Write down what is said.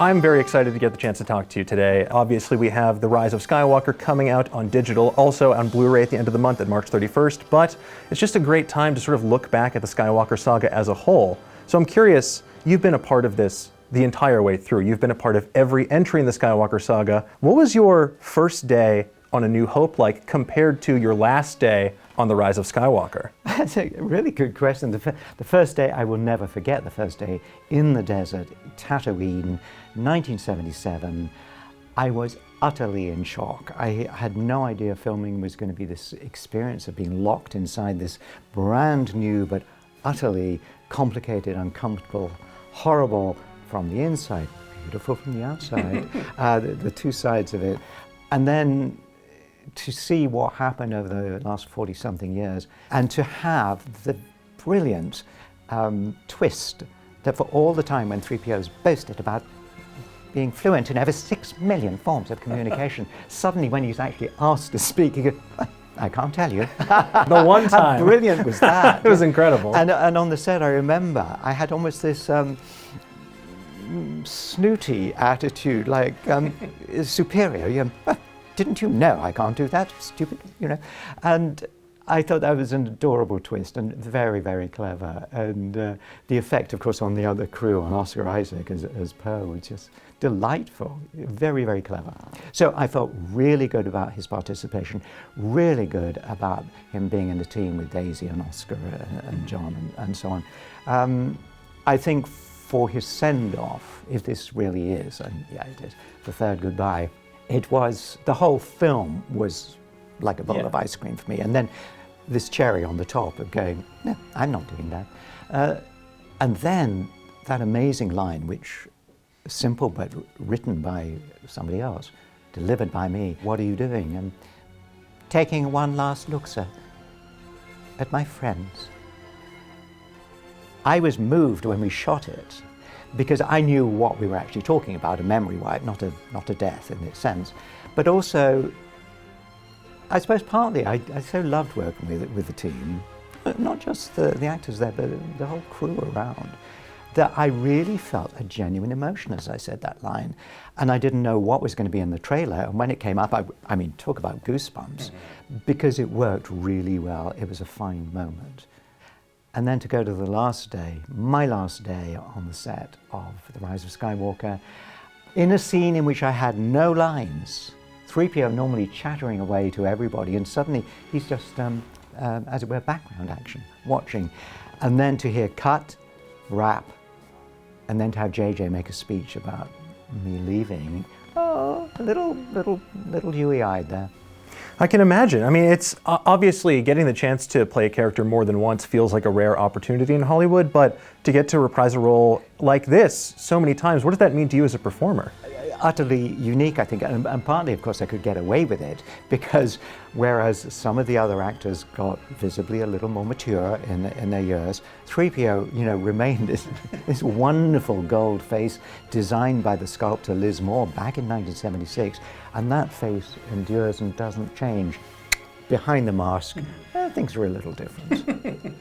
I'm very excited to get the chance to talk to you today. Obviously, we have The Rise of Skywalker coming out on digital, also on Blu-ray at the end of the month at March 31st, but it's just a great time to sort of look back at the Skywalker Saga as a whole. So I'm curious, you've been a part of this the entire way through. You've been a part of every entry in the Skywalker Saga. What was your first day on A New Hope like compared to your last day on The Rise of Skywalker? That's a really good question. The first day, I will never forget the first day in the desert, Tatooine, 1977. I was utterly in shock. I had no idea filming was going to be this experience of being locked inside this brand new but utterly complicated, uncomfortable, horrible from the inside, beautiful from the outside, the two sides of it. And then to see what happened over the last 40-something years, and to have the brilliant twist that for all the time when 3PO's boasted about being fluent in over 6 million forms of communication, suddenly when he's actually asked to speak, he goes, I can't tell you. The one time. How brilliant was that? It was incredible. And on the set, I remember, I had almost this snooty attitude, like superior. Didn't you know I can't do that? Stupid, you know. And I thought that was an adorable twist and very, very clever. And the effect, of course, on the other crew, on Oscar Isaac as Poe, was just delightful. Very, very clever. So I felt really good about his participation, really good about him being in the team with Daisy and Oscar and John and so on. I think for his send-off, if this really is, and yeah, it is, the third goodbye, it was, the whole film was like a bowl of ice cream for me. And then this cherry on the top of going, no, I'm not doing that. And then that amazing line, which simple but written by somebody else, delivered by me. What are you doing? And taking one last look, sir, at my friends. I was moved when we shot it, because I knew what we were actually talking about, a memory wipe, not a death in its sense. But also, I suppose partly, I so loved working with the team, not just the actors there, but the whole crew around, that I really felt a genuine emotion as I said that line. And I didn't know what was going to be in the trailer. And when it came up, I mean, talk about goosebumps, because it worked really well. It was a fine moment. And then to go to the last day, my last day on the set of The Rise of Skywalker, in a scene in which I had no lines, 3PO normally chattering away to everybody, and suddenly he's just, as it were, background action, watching. And then to hear cut, wrap, and then to have JJ make a speech about me leaving. Oh, a little dewy-eyed there. I can imagine. I mean, it's obviously getting the chance to play a character more than once feels like a rare opportunity in Hollywood, but to get to reprise a role like this so many times, what does that mean to you as a performer? Utterly unique, I think, and partly, of course, I could get away with it, because whereas some of the other actors got visibly a little more mature in their years, 3PO, you know, remained this wonderful gold face designed by the sculptor Liz Moore back in 1976, and that face endures and doesn't change. Behind the mask, things are a little different.